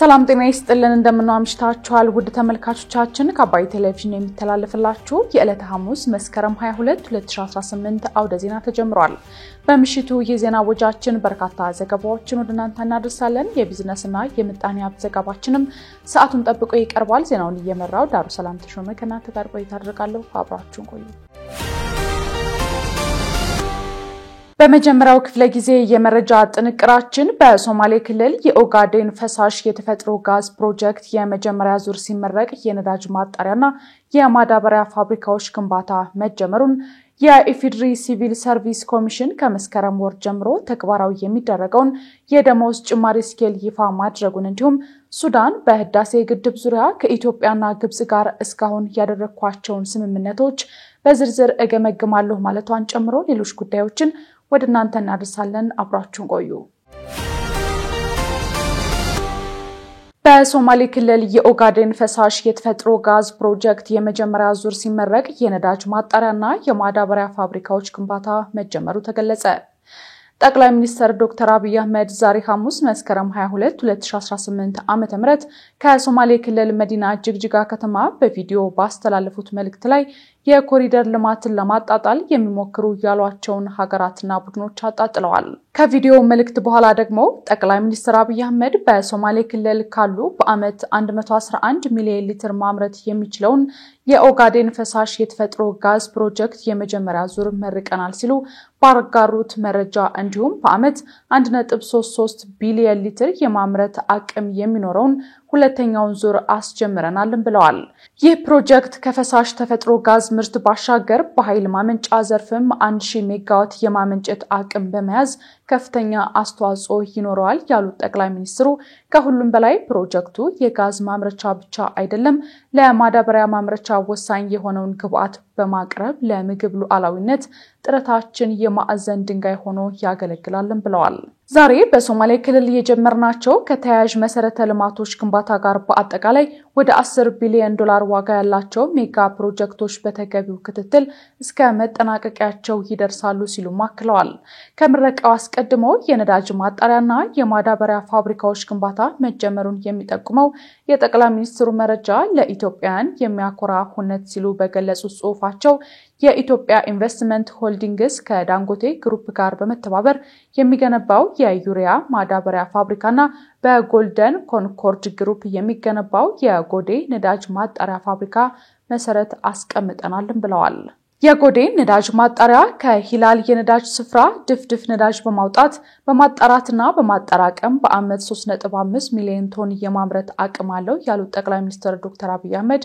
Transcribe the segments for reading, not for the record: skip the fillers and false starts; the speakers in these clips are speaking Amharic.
ሰላም ጤና ይስጥልን እንደምናው አምሽታችኋል ውድ ተመልካቾቻችን ከአባይ ቴሌቪዥን የሚተላለፍላችሁ የዕለተ ሐሙስ መስከረም 22 2018 አውደ ዜና ተጀምሯል። በምሽቱ የዜና ወጃችን በርካታ ዘገባዎችን ወደ እናንተ እናደርሳለን። የቢዝነስና የምጣኔ ሀብት ዘገባችንም ሰዓቱን ጠብቆ ይቀርባል። ዜናውን እየመራው ዳሩ ሰላም ተሾመ ከናንተ ጋር ቆይታ አደርጋለሁ። አብራችሁን ቆዩ። በመጀመሪያው ክፍለ ጊዜ የመረጃ ጥንቅራችን በሶማሌ ክልል የኦጋዴን ፈሳሽ የተፈጥሮ ጋዝ ፕሮጀክት የመጀመሪያ ዙር ሲመረቅ የነዳጅ ማጣሪያና የማዳበሪያ ፋብሪካዎች ግንባታ መጀመሩን የኢፌዴሪ ሲቪል ሰርቪስ ኮሚሽን ከመስከረም ወር ጀምሮ ተግባራዊ የሚደረገውን የደሞዝ ጭማሪ ስኬል ይፋ ማድረጉን እንዲሁም ሱዳን በህዳሴ ግድብ ዙሪያ ከኢትዮጵያና ግብጽ ጋር እስካሁን ያደረኳቸውን ስምምነቶች በዝርዝር እገመግማለሁ ማለቷን ጨምሮ ሌሎች ጉዳዮችን ወደ እናንተ እናደርሳለን። አብራችሁን ቆዩ። በሶማሌ ክልል የኦጋዴን ፈሳሽ የተፈጥሮ ጋዝ ፕሮጀክት የመጀመሪያ ዙር ሲመረቅ የነዳጅ ማጣሪያና የማዳበሪያ ፋብሪካዎች ግንባታ መጀመሩ ተገለጸ። ጠቅላይ ሚኒስትር ዶክተር አብይ አህመድ ዛሬ ሐሙስ መስከረም 22 2018 ዓ.ም ከሶማሌ ክልል መዲና ጅግጅጋ ከተማ በቪዲዮ ባስተላለፉት መልእክት ላይ የኮሪደር ልማትን ለማጣጣል የሚሞክሩ ያሏቸውን ሀገራትና ቡድኖች አጣጥለዋል። ከቪዲዮ መልእክት በኋላ ደግሞ ጠቅላይ ሚኒስትር አብይ አህመድ በሶማሌ ክልል ካሉ በአመት 111 ሚሊዮን ሊትር ማምረት የሚችለውን የኦጋዴን ፈሳሽ የተፈጥሮ ጋዝ ፕሮጀክት የመጀመሪያ ዙር መርቀናል ሲሉ ባረጋሩት መረጃ እንዲሁም በአመት 1.33 ቢሊዮን ሊትር የማምረት አቅም የሚኖረውን ሁለተኛውን ዙር አስጀምረናል ብለዋል። ይህ ፕሮጀክት ከፈሳሽ ተፈጥሮ ጋዝ ምርት ባሻገር በኃይል ማመንጫ ዘርፍም 1000 ሜጋዋት የማመንጨት አቅም በመያዝ ከፍተኛ አስተዋጽኦ ይኖረዋል ያሉት ጠቅላይ ሚኒስትሩ ከሁሉም በላይ ፕሮጀክቱ የጋዝ ማምረቻ ብቻ አይደለም፣ ለማዳበሪያ ማምረቻ ወሳኝ የሆነውን ግብአት በማቅረብ ለምግብ ሉዓላዊነት ጥረታችን የማዕዘን ድንጋይ ሆኖ ያገለግላል ብለዋል። ዛሬ በሶማሌ ክልል የጀመርናቸው ከተያያዥ መሰረተ ልማቶች ግንባታ ጋር በአጠቃላይ ወደ 10 ቢሊዮን ዶላር ዋጋ ያላቸው ሜጋ ፕሮጀክቶች በተገቢው ክትትል እስከ መጠናቀቂያቸው ይደርሳሉ ሲሉ ማክለዋል። ከምረቃው አስቀድሞ የነዳጅ ማጣሪያና የማዳበሪያ ፋብሪካዎች ግንባታ መጀመሩን የሚጠቁመው የጠቅላይ ሚኒስትሩ መረጃ ለኢትዮጵያን የሚያኮራ ሁነት ሲሉ በገለጹት ጽሑፋቸው የኢትዮጵያ ኢንቨስትመንት ሆልዲንግስ ከዳንጎቴ ግሩፕ ጋር በመተባበር የሚገነባው የዩሪያ ማዳበሪያ ፋብሪካና በጎልደን ኮንኮርድ ግሩፕ የሚገነባው የጎዴ ነዳጅ ማጣሪያ ፋብሪካ መሰረት አስቀምጠናል ብለዋል። የጎዴ ነዳጅ ማጣሪያ ከሂላል የነዳጅ ስፍራ ድፍድፍ ነዳጅ በማውጣት በማጣራትና በማጠራቀም በአመት 3.5 ሚሊዮን ቶን የማምረት አቅም አለው ያሉት ጠቅላይ ሚኒስትር ዶክተር አብይ አህመድ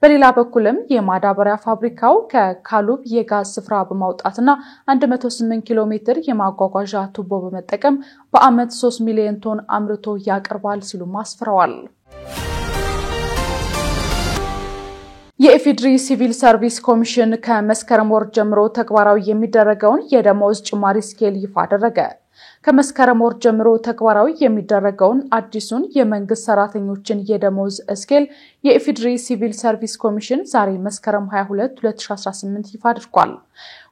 በሌላ በኩልም የማዳበሪያ ፋብሪካው ከካሉብ የጋዝ ስፍራ በማውጣትና 108 ኪሎ ሜትር የማጓጓዣ ቱቦ በመጠቀም በአመት 3 ሚሊዮን ቶን አምርቶ ያቀርባል ሲሉ ማስፈራዋል። የኢፌዴሪ ሲቪል ሰርቪስ ኮሚሽን ከመስከረም ወር ጀምሮ ተግባራዊ የሚደረገውን የደሞዝ ጭማሪ ስኬል ይፋ አደረገ። ከመስከረም ወር ጀምሮ ተግባራዊ የሚደረገውን አዲሱን የመንግስት ሰራተኞችን የደሞዝ ስኬል የኢፌዴሪ ሲቪል ሰርቪስ ኮሚሽን ዛሬ መስከረም 22 2018 ይፋ አድርጓል።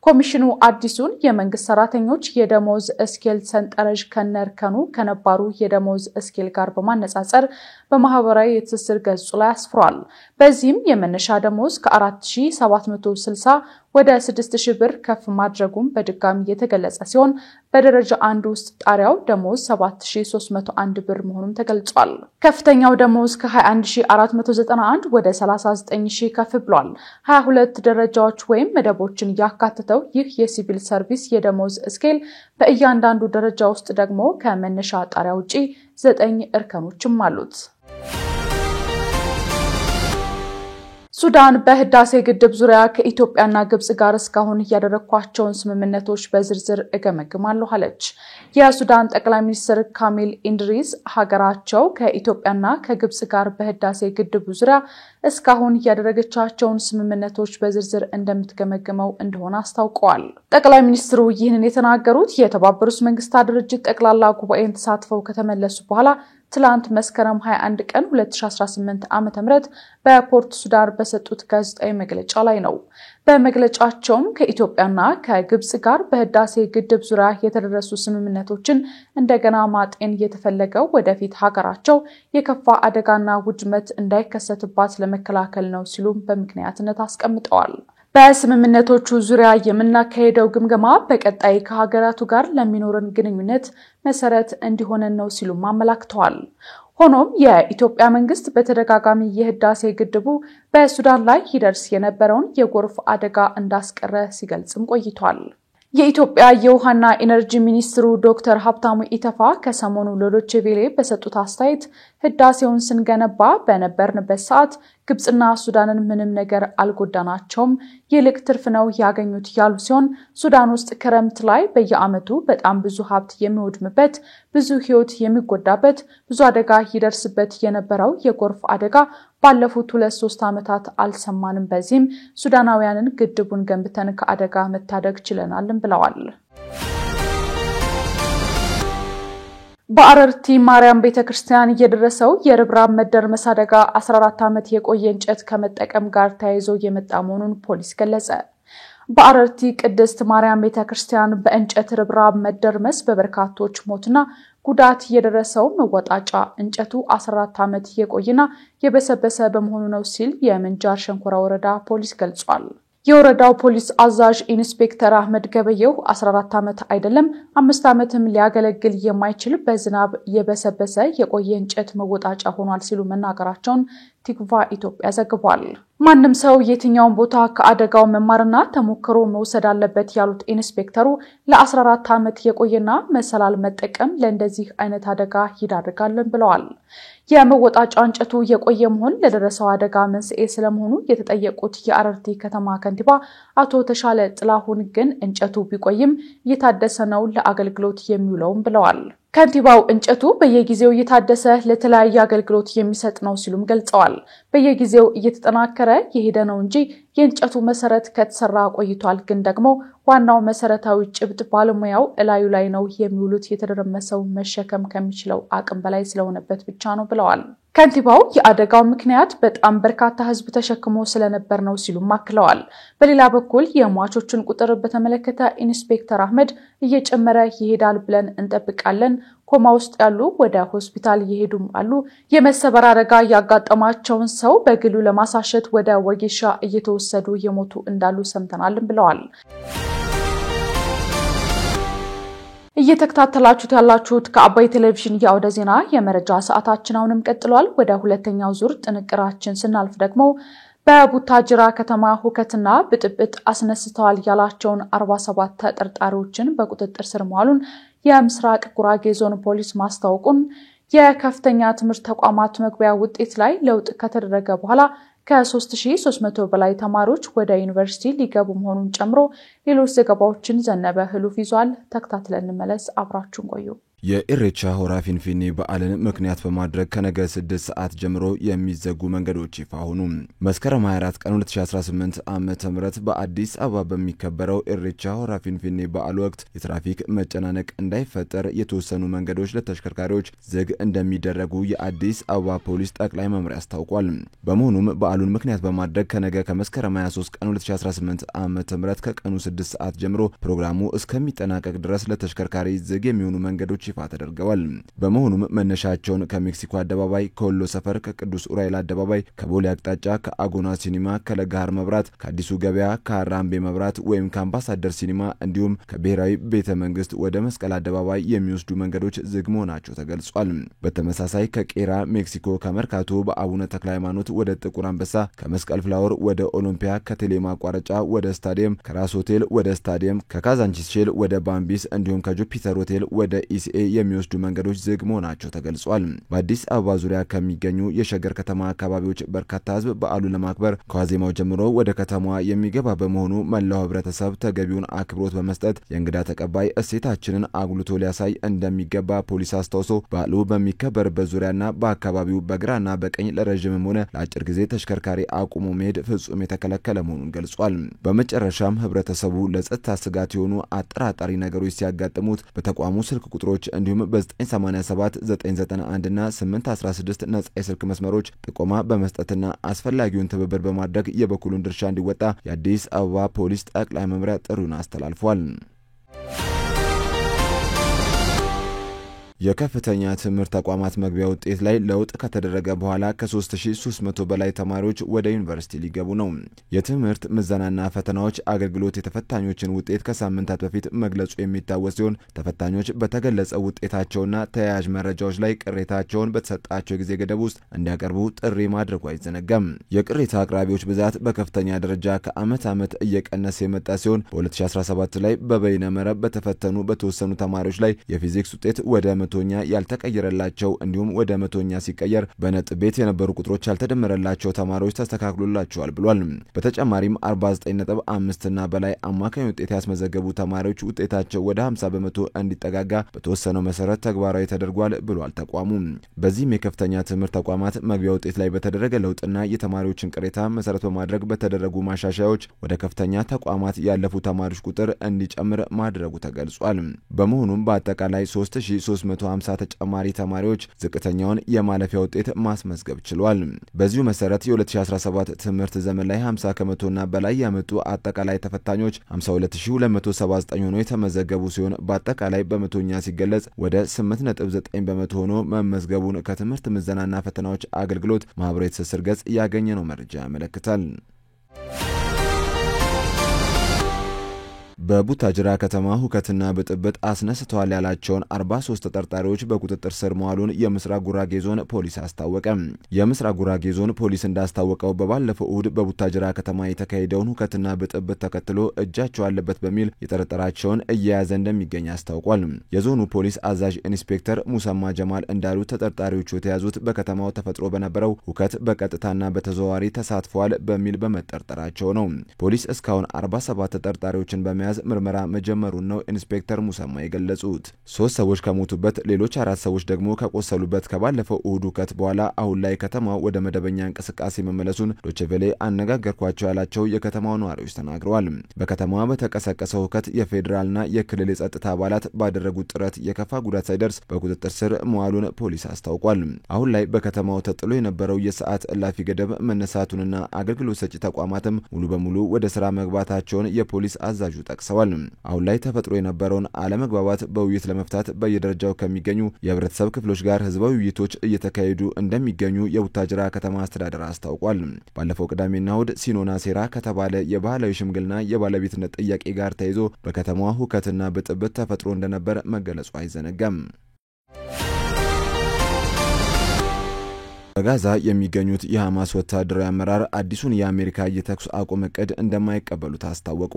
ኮሚሽኑ አዲሱን የመንግስት ሰራተኞች የደሞዝ ስኬል ሰንጠረዥ ከነርከኑ ከነባሩ የደሞዝ ስኬል ጋር በማነጻጸር በማህበራዊ የትስስር ገጹ ላይ አስፍሯል። በዚህም የመነሻ ደሞዝ ከ4760 ወደ 6000 ብር ከፍ ማድረጉን በድጋሚ የተገለጸ ሲሆን በደረጃ 1 ውስጥ ጣሪያው ደሞዝ 7301 ብር መሆኑን ተገልጿል። ከፍተኛው ደሞዝ ከ21491 ወደ 39000 ከፍ ብሏል። 22 ደረጃዎች ወይም መደቦችን ያካተተው ይህ የሲቪል ሰርቪስ የደሞዝ ስኬል በእያንዳንዱ ደረጃ ውስጥ ደግሞ ከመነሻ ጣሪያ ውጪ 9 እርከኖችም አሉት። ሱዳን በህዳሴ ግድብ ዙሪያ ከኢትዮጵያና ግብጽ ጋር እስካሁን ያደረኳቸውን ስምምነቶች በዝርዝር እገመግማለሁ አለች። የሱዳን ጠቅላይ ሚኒስትር ካሚል ኢድሪስ ሀገራቸው ከኢትዮጵያና ከግብጽ ጋር በህዳሴ ግድብ ዙሪያ እስካሁን ያደረገቻቸውን ስምምነቶች በዝርዝር እንደምትገመግመው እንደሆነ አስታውቀዋል። ጠቅላይ ሚኒስትሩ ይህንን የተናገሩት የተባበሩት መንግስታት ድርጅት ጠቅላላ ጉባኤን ተሳትፈው ከተመለሱ በኋላ ትላንት መስከረም 21 ቀን 2018 ዓ.ም በፖርት ሱዳን በሰጡት ጋዜጣዊ መግለጫ ላይ ነው። በመግለጫቸውም ከኢትዮጵያና ከግብጽ ጋር በህዳሴ ግድብ ዙሪያ የተደረሱ ስምምነቶችን እንደገና ማጤን የተፈለገው ወደፊት ሀገራቸው የከፋ አደጋና ውድመት እንዳይከሰትባት ለመከላከል ነው ሲሉ በምክንያትነት አስቀምጠዋል። በስምምነቶቹ ዙሪያ የምናካሄደው ግምገማ በቀጣይ ከሀገራቱ ጋር ለሚኖረን ግንኙነት መሰረት እንዲሆነን ነው ሲሉ አመላክተዋል። ሆኖም የኢትዮጵያ መንግስት በተደጋጋሚ የህዳሴ ግድቡ በሱዳን ላይ ይደርስ የነበረውን የጎርፍ አደጋ እንዳስቀረ ሲገልጽም ቆይቷል። የኢትዮጵያ የውሃና ኢነርጂ ሚኒስትሩ ዶክተር ሀብታሙ ኢተፋ ከሰሞኑ ለዶቼ ቬለ በሰጡት አስተያየት ህዳሴውን ስንገነባ በነበርንበት ሰዓት ግብጽና ሱዳንን ምንም ነገር አልጎዳናቸውም፣ ይልቅ ትርፍ ነው ያገኙት ያሉ ሲሆን ሱዳን ውስጥ ክረምት ላይ በየዓመቱ በጣም ብዙ ሀብት የሚወድምበት፣ ብዙ ህይወት የሚጎዳበት፣ ብዙ አደጋ ይደርስበት የነበረው የጎርፍ አደጋ ባለፉት 2-3 ዓመታት አልሰማንም። በዚህም ሱዳናውያንን ግድቡን ገንብተን ከአደጋ መታደግ ችለናል ብለዋል። በአረርቲ ማርያም ቤተክርስቲያን የደረሰው የርብራብ መደርመስ አደጋ 14 ዓመት የቆየ እንጨት ከመጠቀም ጋር ተያይዞ የመጣ መሆኑን ፖሊስ ገለጸ። በአረርቲ ቅድስት ማርያም ቤተክርስቲያን በእንጨት ርብራብ መደርመስ በበርካቶች ሞትና ጉዳት የደረሰው መወጣጫ እንጨቱ 14 ዓመት የቆየና የበሰበሰ በመሆኑ ነው ሲል የምንጃር ሸንኮራ ወረዳ ፖሊስ ገልጿል። የወረዳው ፖሊስ አዛዥ ኢንስፔክተር አህመድ ገበየው 14 ዓመት አይደለም 5 ዓመትም ሊያገለግል የማይችል በዝናብ የበሰበሰ የቆየ እንጨት መወጣጫ ሆኗል ሲሉ መናገራቸውን ቲክቫ ኢትዮጵያ ዘግቧል። ማንም ሰው የትኛውን ቦታ ከአደጋው መማርና ተሞክሮ መውሰድ አለበት ያሉት ኢንስፔክተሩ ለ14 ዓመት የቆየና መሰላል መጠቀም ለእንደዚህ አይነት አደጋ ይዳርጋልን ብለዋል። የመወጣጫ እንጨቱ የቆየ መሆን ለደረሰው አደጋ መንስኤ ስለመሆኑ የተጠየቁት የአረርቲ ከተማ ከንቲባ አቶ ተሻለ ጥላሁን ግን እንጨቱ ቢቆይም እየታደሰ ነው ለአገልግሎት የሚውለውም ብለዋል። ከንቲባው እንጨቱ በየጊዜው እየታደሰ ለተለያየ አገልግሎት የሚሰጥ ነው ሲሉም ገልጸዋል። በየጊዜው እየተጠናከረ የሄደ ነው እንጂ የእንጨቱ መሰረት ከተሰራ ቆይቷል፣ ግን ደግሞ ዋናው መሰረታዊ ጭብጥ ባለሙያው እላዩ ላይ ነው የሚውሉት የተደረመሰው መሸከም ከሚችለው አቅም በላይ ስለሆነበት ብቻ ነው ብለዋል። ከንቲባው የአደጋው ምክንያት በጣም በርካታ ህዝብ ተሸክሞ ስለነበር ነው ሲሉ ማክለዋል። በሌላ በኩል የሟቾችን ቁጥር በተመለከተ ኢንስፔክተር አህመድ እየጨመረ ይሄዳል ብለን እንጠብቃለን። ኮማ ውስጥ ያሉ ወደ ሆስፒታል ይሄዱም አሉ። የመሰበር አደጋ ያጋጠማቸውን ሰው በግሉ ለማሳሸት ወደ ወጌሻ እየተወሰዱ የሞቱ እንዳሉ ሰምተናል ብለዋል። እየተከታተላችሁት ያላችሁት ከአባይ ቴሌቪዥን የአውደ ዜና የመረጃ ሰዓታችን አሁንም ቀጥሏል። ወደ ሁለተኛው ዙር ጥንቅራችን ስናልፍ ደግሞ በቡታጅራ ከተማ ሁከትና ብጥብጥ አስነስተዋል ያላቸውን 47 ተጠርጣሪዎችን በቁጥጥር ስር መዋሉን የምስራቅ ጉራጌ ዞን ፖሊስ ማስታወቁን፣ የከፍተኛ ትምህርት ተቋማት መግቢያ ውጤት ላይ ለውጥ ከተደረገ በኋላ ከ3300 በላይ ተማሪዎች ወደ ዩኒቨርሲቲ ሊገቡ መሆኑን ጨምሮ ሌሎች ዘገባዎችን ዘነበ ህሉፍ ይዟል። ተከታትለን እንመለስ። አብራችሁን ቆዩ። የኢሬቻ ሆራ ፊንፊኔ በዓልን ምክንያት በማድረግ ከነገ 6 ሰዓት ጀምሮ የሚዘጉ መንገዶች ይፋ ሆኑ። መስከረም 24 ቀን 2018 ዓ.ም በአዲስ አበባ በሚከበረው ኢሬቻ ሆራ ፊንፊኔ በዓል ወቅት የትራፊክ መጨናነቅ እንዳይፈጠር የተወሰኑ መንገዶች ለተሽከርካሪዎች ዝግ እንደሚደረጉ የአዲስ አበባ ፖሊስ ጠቅላይ መምሪያ አስታውቋል። በመሆኑም በዓሉን ምክንያት በማድረግ ከነገ ከመስከረም 23 ቀን 2018 ዓ.ም ከቀኑ 6 ሰዓት ጀምሮ ፕሮግራሙ እስከሚጠናቀቅ ድረስ ለተሽከርካሪ ዝግ የሚሆኑ መንገዶች ይፋ ተደርገዋል። በመሆኑም መነሻቸውን ከሜክሲኮ አደባባይ፣ ከወሎ ሰፈር፣ ከቅዱስ ኡራኤል አደባባይ፣ ከቦሌ አቅጣጫ፣ ከአጎና ሲኒማ፣ ከለጋር መብራት፣ ከአዲሱ ገበያ፣ ከአራምቤ መብራት ወይም ከአምባሳደር ሲኒማ እንዲሁም ከብሔራዊ ቤተ መንግስት ወደ መስቀል አደባባይ የሚወስዱ መንገዶች ዝግ መሆናቸው ተገልጿል። በተመሳሳይ ከቄራ ሜክሲኮ፣ ከመርካቶ በአቡነ ተክለ ሃይማኖት ወደ ጥቁር አንበሳ፣ ከመስቀል ፍላወር ወደ ኦሎምፒያ፣ ከቴሌ ማቋረጫ ወደ ስታዲየም፣ ከራስ ሆቴል ወደ ስታዲየም፣ ከካዛንቺስ ሼል ወደ ባምቢስ እንዲሁም ከጁፒተር ሆቴል ወደ ኢሲኤ የሚወስዱ መንገዶች ዝግ መሆናቸው ተገልጿል። በአዲስ አበባ ዙሪያ ከሚገኙ የሸገር ከተማ አካባቢዎች በርካታ ህዝብ በዓሉን ለማክበር ከዋዜማው ጀምሮ ወደ ከተማዋ የሚገባ በመሆኑ መላው ህብረተሰብ ተገቢውን አክብሮት በመስጠት የእንግዳ ተቀባይ እሴታችንን አጉልቶ ሊያሳይ እንደሚገባ ፖሊስ አስታውሶ በዓሉ በሚከበርበት ዙሪያና በአካባቢው በግራና በቀኝ ለረጅምም ሆነ ለአጭር ጊዜ ተሽከርካሪ አቁሞ መሄድ ፍጹም የተከለከለ መሆኑን ገልጿል። በመጨረሻም ህብረተሰቡ ለጸጥታ ስጋት የሆኑ አጠራጣሪ ነገሮች ሲያጋጥሙት በተቋሙ ስልክ ቁጥሮች እንዲሁም በ987 991 እና 816 ነጻ የስልክ መስመሮች ጥቆማ በመስጠትና አስፈላጊውን ትብብር በማድረግ የበኩሉን ድርሻ እንዲወጣ የአዲስ አበባ ፖሊስ ጠቅላይ መምሪያ ጥሪውን አስተላልፏል። የከፍተኛ ትምህርት ተቋማት መግቢያ ውጤት ላይ ለውጥ ከተደረገ በኋላ ከ3300 በላይ ተማሪዎች ወደ ዩኒቨርሲቲ ሊገቡ ነው። የትምህርት ምዘናና ፈተናዎች አገልግሎት የተፈታኞችን ውጤት ከሳምንታት በፊት መግለጹ የሚታወስ ሲሆን ተፈታኞች በተገለጸው ውጤታቸውና ተያያዥ መረጃዎች ላይ ቅሬታቸውን በተሰጣቸው ጊዜ ገደብ ውስጥ እንዲያቀርቡ ጥሪ ማድረጉ አይዘነጋም። የቅሬታ አቅራቢዎች ብዛት በከፍተኛ ደረጃ ከዓመት ዓመት እየቀነሰ የመጣ ሲሆን በ2017 ላይ በበይነ መረብ በተፈተኑ በተወሰኑ ተማሪዎች ላይ የፊዚክስ ውጤት ወደ መቶኛ ያልተቀየረላቸው እንዲሁም ወደ መቶኛ ሲቀየር በነጥብ ቤት የነበሩ ቁጥሮች ያልተደመረላቸው ተማሪዎች ተስተካክሎላቸዋል ብሏል። በተጨማሪም 49.5 እና በላይ አማካኝ ውጤት ያስመዘገቡ ተማሪዎች ውጤታቸው ወደ 50% እንዲጠጋጋ በተወሰነው መሰረት ተግባራዊ ተደርጓል ብሏል ተቋሙ። በዚህም የከፍተኛ ትምህርት ተቋማት መግቢያ ውጤት ላይ በተደረገ ለውጥና የተማሪዎችን ቅሬታ መሰረት በማድረግ በተደረጉ ማሻሻያዎች ወደ ከፍተኛ ተቋማት ያለፉ ተማሪዎች ቁጥር እንዲጨምር ማድረጉ ተገልጿል። በመሆኑም በአጠቃላይ 3350 ተጨማሪ ተማሪዎች ዝቅተኛውን የማለፊያ ውጤት ማስመዝገብ ችሏል። በዚሁ መሰረት የ2017 ትምህርት ዘመን ላይ 50% እና በላይ ያመጡ አጠቃላይ ተፈታኞች 52279 ሆኖ የተመዘገቡ ሲሆን በአጠቃላይ በመቶኛ ሲገለጽ ወደ 8.9% ሆኖ መመዝገቡን ከትምህርት ምዘናና ፈተናዎች አገልግሎት ማህበራዊ ትስስር ገጽ ያገኘነው መረጃ ያመለክታል። በቡታጅራ ከተማ ሁከትና ብጥብጥ አስነስተዋል ያላቸውን 43 ተጠርጣሪዎች በቁጥጥር ስር መዋሉን የምስራቅ ጉራጌ ዞን ፖሊስ አስታወቀ። የምስራቅ ጉራጌ ዞን ፖሊስ እንዳስታወቀው በባለፈው እሁድ በቡታጅራ ከተማ የተካሄደውን ሁከትና ብጥብጥ ተከትሎ እጃቸው አለበት በሚል የጠረጠራቸውን እየያዘ እንደሚገኝ አስታውቋል። የዞኑ ፖሊስ አዛዥ ኢንስፔክተር ሙሰማ ጀማል እንዳሉት ተጠርጣሪዎቹ የተያዙት በከተማው ተፈጥሮ በነበረው ሁከት በቀጥታና በተዘዋዋሪ ተሳትፈዋል በሚል በመጠርጠራቸው ነው። ፖሊስ እስካሁን 47 ተጠርጣሪዎችን በመያዝ ምርመራ መጀመሩን ነው ኢንስፔክተር ሙሰማ የገለጹት። 3 ሰዎች ከሞቱበት ሌሎች 4 ሰዎች ደግሞ ከቆሰሉበት ከባለፈው እሁድ ሁከት በኋላ አሁን ላይ ከተማው ወደ መደበኛ እንቅስቃሴ መመለሱን ዶቼቬሌ አነጋገርኳቸው ያላቸው የከተማው ነዋሪዎች ተናግረዋል። በከተማዋ በተቀሰቀሰው ሁከት የፌዴራልና የክልል የጸጥታ አባላት ባደረጉት ጥረት የከፋ ጉዳት ሳይደርስ በቁጥጥር ስር መዋሉን ፖሊስ አስታውቋል። አሁን ላይ በከተማው ተጥሎ የነበረው የሰዓት እላፊ ገደብ መነሳቱንና አገልግሎት ሰጪ ተቋማትም ሙሉ በሙሉ ወደ ስራ መግባታቸውን የፖሊስ አዛዡ ጠቅሰዋል። አሁን ላይ ተፈጥሮ የነበረውን አለመግባባት በውይይት ለመፍታት በየደረጃው ከሚገኙ የህብረተሰብ ክፍሎች ጋር ህዝባዊ ውይይቶች እየተካሄዱ እንደሚገኙ የቡታጅራ ከተማ አስተዳደር አስታውቋል። ባለፈው ቅዳሜና እሁድ ሲኖና ሴራ ከተባለ የባህላዊ ሽምግልና የባለቤትነት ጥያቄ ጋር ተይዞ በከተማዋ ሁከትና ብጥብጥ ተፈጥሮ እንደነበር መገለጹ አይዘነጋም። በጋዛ የሚገኙት የሐማስ ወታደራዊ አመራር አዲሱን የአሜሪካ የተኩስ አቁም እቅድ እንደማይቀበሉት አስታወቁ።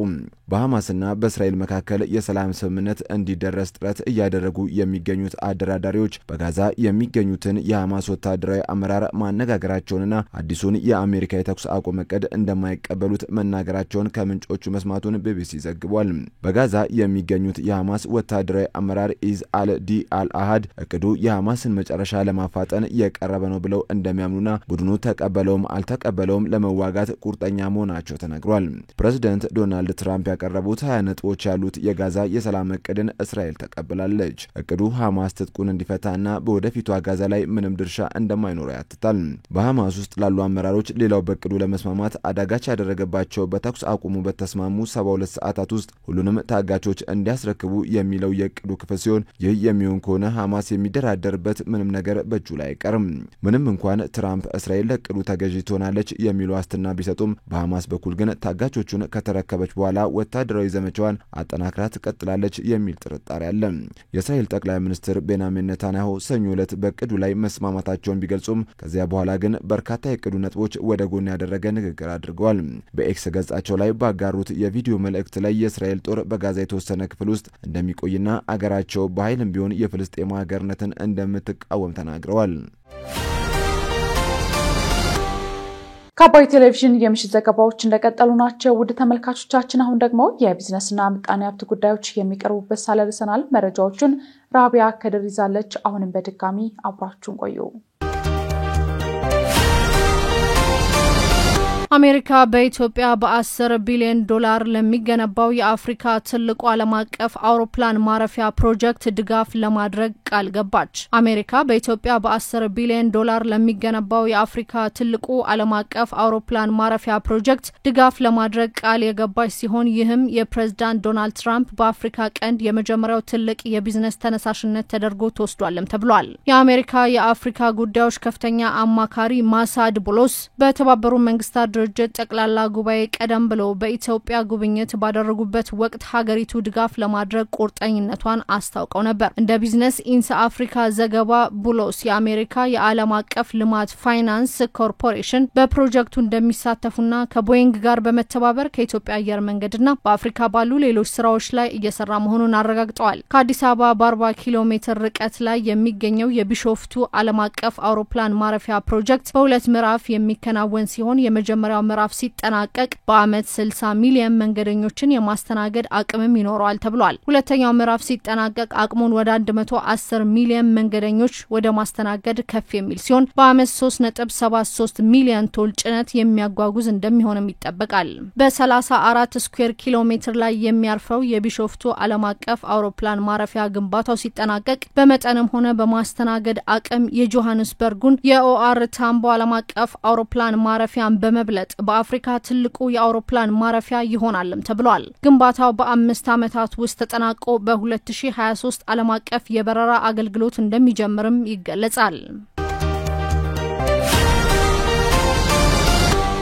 በሐማስና በእስራኤል መካከል የሰላም ስምምነት እንዲደረስ ጥረት እያደረጉ የሚገኙት አደራዳሪዎች በጋዛ የሚገኙትን የሐማስ ወታደራዊ አመራር ማነጋገራቸውንና አዲሱን የአሜሪካ የተኩስ አቁም እቅድ እንደማይቀበሉት መናገራቸውን ከምንጮቹ መስማቱን ቢቢሲ ዘግቧል። በጋዛ የሚገኙት የሐማስ ወታደራዊ አመራር ኢዝ አል-ዲ አል-አሃድ እቅዱ የሐማስን መጨረሻ ለማፋጠን የቀረበ ነው ብለው እንደሚያምኑና ቡድኑ ተቀበለውም አልተቀበለውም ለመዋጋት ቁርጠኛ መሆናቸው ተነግሯል። ፕሬዝዳንት ዶናልድ ትራምፕ ያቀረቡት 20 ነጥቦች ያሉት የጋዛ የሰላም እቅድን እስራኤል ተቀብላለች። እቅዱ ሐማስ ትጥቁን እንዲፈታና በወደፊቷ ጋዛ ላይ ምንም ድርሻ እንደማይኖረው ያትታል። በሐማስ ውስጥ ላሉ አመራሮች ሌላው በእቅዱ ለመስማማት አዳጋች ያደረገባቸው በተኩስ አቁሙ በተስማሙ 72 ሰዓታት ውስጥ ሁሉንም ታጋቾች እንዲያስረክቡ የሚለው የእቅዱ ክፍል ሲሆን ይህ የሚሆን ከሆነ ሐማስ የሚደራደርበት ምንም ነገር በእጁ ላይ አይቀርም። ምንም እንኳን ትራምፕ እስራኤል ለእቅዱ ተገዢ ትሆናለች የሚሉ ዋስትና ቢሰጡም በሐማስ በኩል ግን ታጋቾቹን ከተረከበች በኋላ ወታደራዊ ዘመቻዋን አጠናክራ ትቀጥላለች የሚል ጥርጣሬ አለ። የእስራኤል ጠቅላይ ሚኒስትር ቤንያሚን ኔታንያሁ ሰኞ ዕለት በእቅዱ ላይ መስማማታቸውን ቢገልጹም ከዚያ በኋላ ግን በርካታ የእቅዱ ነጥቦች ወደ ጎን ያደረገ ንግግር አድርገዋል። በኤክስ ገጻቸው ላይ ባጋሩት የቪዲዮ መልእክት ላይ የእስራኤል ጦር በጋዛ የተወሰነ ክፍል ውስጥ እንደሚቆይና አገራቸው በኃይልም ቢሆን የፍልስጤም ሀገርነትን እንደምትቃወም ተናግረዋል። ከአባይ ቴሌቪዥን የምሽት ዘገባዎች እንደቀጠሉ ናቸው። ውድ ተመልካቾቻችን አሁን ደግሞ የቢዝነስና ምጣኔ ሀብት ጉዳዮች የሚቀርቡበት ሳለ ደርሰናል። መረጃዎቹን ራቢያ ከድር ይዛለች። አሁንም በድጋሚ አብራችሁን ቆዩ። አሜሪካ በኢትዮጵያ በ10 ቢሊዮን ዶላር ለሚገነባው የአፍሪካ ትልቁ ዓለም አቀፍ አውሮፕላን ማረፊያ ፕሮጀክት ድጋፍ ለማድረግ ቃል ገባች። አሜሪካ በኢትዮጵያ በ10 ቢሊዮን ዶላር ለሚገነባው የአፍሪካ ትልቁ ዓለም አቀፍ አውሮፕላን ማረፊያ ፕሮጀክት ድጋፍ ለማድረግ ቃል የገባች ሲሆን ይህም የፕሬዝዳንት ዶናልድ ትራምፕ በአፍሪካ ቀንድ የመጀመሪያው ትልቅ የቢዝነስ ተነሳሽነት ተደርጎ ተወስዷልም ተብሏል። የአሜሪካ የአፍሪካ ጉዳዮች ከፍተኛ አማካሪ ማሳድ ቦሎስ በተባበሩ መንግስታት ድርጅት ጠቅላላ ጉባኤ ቀደም ብሎ በኢትዮጵያ ጉብኝት ባደረጉበት ወቅት ሀገሪቱ ድጋፍ ለማድረግ ቁርጠኝነቷን አስታውቀው ነበር። እንደ ቢዝነስ ኢንሳ አፍሪካ ዘገባ ቡሎስ የአሜሪካ የዓለም አቀፍ ልማት ፋይናንስ ኮርፖሬሽን በፕሮጀክቱ እንደሚሳተፉና ከቦይንግ ጋር በመተባበር ከኢትዮጵያ አየር መንገድና በአፍሪካ ባሉ ሌሎች ስራዎች ላይ እየሰራ መሆኑን አረጋግጠዋል። ከአዲስ አበባ በ40 ኪሎ ሜትር ርቀት ላይ የሚገኘው የቢሾፍቱ ዓለም አቀፍ አውሮፕላን ማረፊያ ፕሮጀክት በሁለት ምዕራፍ የሚከናወን ሲሆን የመጀመሪያው ምዕራፍ ሲጠናቀቅ በአመት 60 ሚሊዮን መንገደኞችን የማስተናገድ አቅምም ይኖረዋል ተብሏል። ሁለተኛው ምዕራፍ ሲጠናቀቅ አቅሙን ወደ 110 ሚሊዮን መንገደኞች ወደ ማስተናገድ ከፍ የሚል ሲሆን በአመት 3.73 ሚሊዮን ቶን ጭነት የሚያጓጉዝ እንደሚሆንም ይጠበቃል። በ34 ስኩዌር ኪሎ ሜትር ላይ የሚያርፈው የቢሾፍቱ ዓለም አቀፍ አውሮፕላን ማረፊያ ግንባታው ሲጠናቀቅ በመጠንም ሆነ በማስተናገድ አቅም የጆሃንስበርጉን የኦአር ታምቦ ዓለም አቀፍ አውሮፕላን ማረፊያን በመብለጥ በአፍሪካ ትልቁ የአውሮፕላን ማረፊያ ይሆናልም ተብሏል። ግንባታው በ5 ዓመታት ውስጥ ተጠናቆ በ2023 ዓለም አቀፍ የበረራ አገልግሎት እንደሚጀምርም ይገለጻል።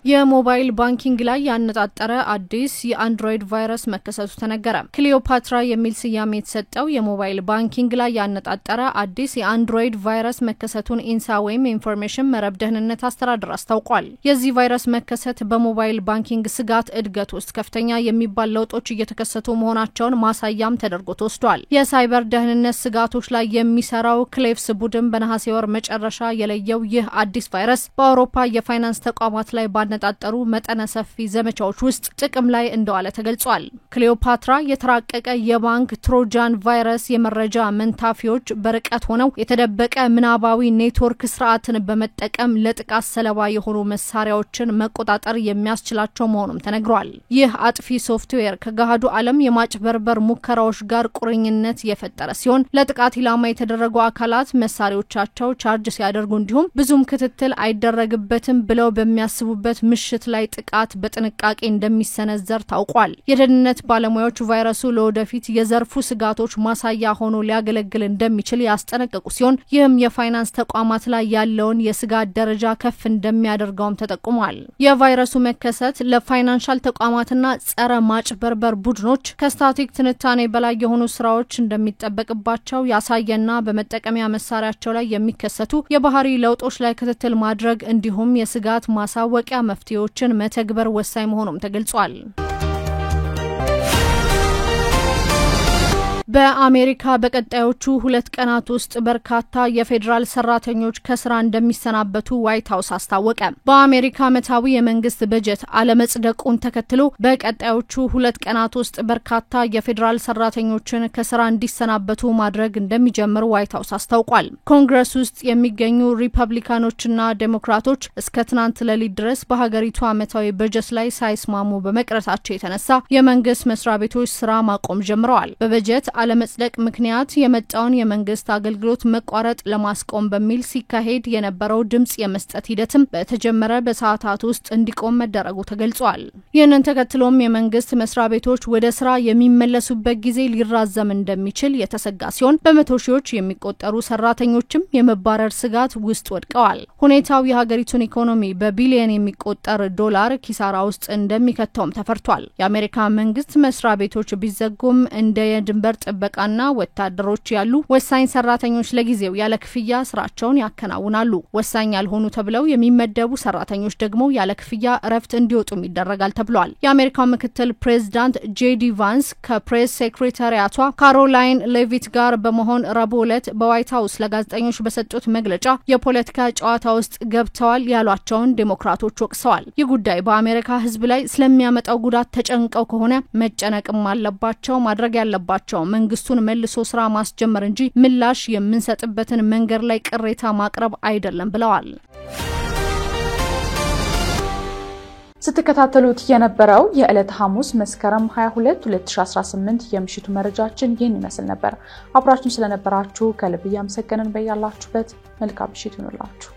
የሞባይል ባንኪንግ ላይ ያነጣጠረ አዲስ የአንድሮይድ ቫይረስ መከሰቱ ተነገረ። ክሊዮፓትራ የሚል ስያሜ የተሰጠው የሞባይል ባንኪንግ ላይ ያነጣጠረ አዲስ የአንድሮይድ ቫይረስ መከሰቱን ኢንሳ ወይም ኢንፎርሜሽን መረብ ደህንነት አስተዳደር አስታውቋል። የዚህ ቫይረስ መከሰት በሞባይል ባንኪንግ ስጋት እድገት ውስጥ ከፍተኛ የሚባል ለውጦች እየተከሰቱ መሆናቸውን ማሳያም ተደርጎ ተወስዷል። የሳይበር ደህንነት ስጋቶች ላይ የሚሰራው ክሌቭስ ቡድን በነሐሴ ወር መጨረሻ የለየው ይህ አዲስ ቫይረስ በአውሮፓ የፋይናንስ ተቋማት ላይ ነጣጠሩ መጠነ ሰፊ ዘመቻዎች ውስጥ ጥቅም ላይ እንደዋለ ተገልጿል። ክሊዮፓትራ የተራቀቀ የባንክ ትሮጃን ቫይረስ የመረጃ መንታፊዎች በርቀት ሆነው የተደበቀ ምናባዊ ኔትወርክ ስርዓትን በመጠቀም ለጥቃት ሰለባ የሆኑ መሳሪያዎችን መቆጣጠር የሚያስችላቸው መሆኑም ተነግሯል። ይህ አጥፊ ሶፍትዌር ከገሃዱ ዓለም የማጭበርበር ሙከራዎች ጋር ቁርኝነት የፈጠረ ሲሆን ለጥቃት ኢላማ የተደረጉ አካላት መሳሪያዎቻቸው ቻርጅ ሲያደርጉ እንዲሁም ብዙም ክትትል አይደረግበትም ብለው በሚያስቡበት ምሽት ላይ ጥቃት በጥንቃቄ እንደሚሰነዘር ታውቋል። የደህንነት ባለሙያዎች ቫይረሱ ለወደፊት የዘርፉ ስጋቶች ማሳያ ሆኖ ሊያገለግል እንደሚችል ያስጠነቀቁ ሲሆን ይህም የፋይናንስ ተቋማት ላይ ያለውን የስጋት ደረጃ ከፍ እንደሚያደርገውም ተጠቁሟል። የቫይረሱ መከሰት ለፋይናንሻል ተቋማትና ጸረ ማጭበርበር ቡድኖች ከስታቲክ ትንታኔ በላይ የሆኑ ስራዎች እንደሚጠበቅባቸው ያሳየና በመጠቀሚያ መሳሪያቸው ላይ የሚከሰቱ የባህሪ ለውጦች ላይ ክትትል ማድረግ እንዲሁም የስጋት ማሳወቂያ መፍትሄዎችን መተግበር ወሳኝ መሆኑም ተገልጿል። በአሜሪካ በቀጣዮቹ 2 ቀናት ውስጥ በርካታ የፌደራል ሰራተኞች ከስራ እንደሚሰናበቱ ዋይት ሃውስ አስታወቀ። በአሜሪካ ዓመታዊ የመንግስት በጀት አለመጽደቁን ተከትሎ በቀጣዮቹ 2 ቀናት ውስጥ በርካታ የፌደራል ሰራተኞችን ከስራ እንዲሰናበቱ ማድረግ እንደሚጀምር ዋይት ሃውስ አስታውቋል። ኮንግረስ ውስጥ የሚገኙ ሪፐብሊካኖችና ዴሞክራቶች እስከ ትናንት ሌሊት ድረስ በሀገሪቱ ዓመታዊ በጀት ላይ ሳይስማሙ በመቅረታቸው የተነሳ የመንግስት መስሪያ ቤቶች ስራ ማቆም ጀምረዋል። በበጀት አለመጽደቅ ምክንያት የመጣውን የመንግስት አገልግሎት መቋረጥ ለማስቆም በሚል ሲካሄድ የነበረው ድምጽ የመስጠት ሂደትም በተጀመረ በሰዓታት ውስጥ እንዲቆም መደረጉ ተገልጿል። ይህንን ተከትሎም የመንግስት መስሪያ ቤቶች ወደ ስራ የሚመለሱበት ጊዜ ሊራዘም እንደሚችል የተሰጋ ሲሆን በመቶ ሺዎች የሚቆጠሩ ሰራተኞችም የመባረር ስጋት ውስጥ ወድቀዋል። ሁኔታው የሀገሪቱን ኢኮኖሚ በቢሊዮን የሚቆጠር ዶላር ኪሳራ ውስጥ እንደሚከተውም ተፈርቷል። የአሜሪካ መንግስት መስሪያ ቤቶች ቢዘጉም እንደ የድንበር ጥበቃና ወታደሮች ያሉ ወሳኝ ሰራተኞች ለጊዜው ያለ ክፍያ ስራቸውን ያከናውናሉ። ወሳኝ ያልሆኑ ተብለው የሚመደቡ ሰራተኞች ደግሞ ያለ ክፍያ እረፍት እንዲወጡም ይደረጋል ተብሏል። የአሜሪካው ምክትል ፕሬዝዳንት ጄዲ ቫንስ ከፕሬስ ሴክሬታሪያቷ ካሮላይን ሌቪት ጋር በመሆን ረቡዕ ዕለት በዋይት ሃውስ ለጋዜጠኞች በሰጡት መግለጫ የፖለቲካ ጨዋታ ውስጥ ገብተዋል ያሏቸውን ዴሞክራቶች ወቅሰዋል። ይህ ጉዳይ በአሜሪካ ሕዝብ ላይ ስለሚያመጣው ጉዳት ተጨንቀው ከሆነ መጨነቅም አለባቸው። ማድረግ ያለባቸው መንግስቱን መልሶ ስራ ማስጀመር እንጂ ምላሽ የምንሰጥበትን መንገድ ላይ ቅሬታ ማቅረብ አይደለም ብለዋል። ስትከታተሉት የነበረው የዕለት ሐሙስ መስከረም 22 2018 የምሽቱ መረጃችን ይህን ይመስል ነበር። አብራችሁን ስለነበራችሁ ከልብ ያመሰግነን። በያላችሁበት መልካም ምሽት ይሁንላችሁ።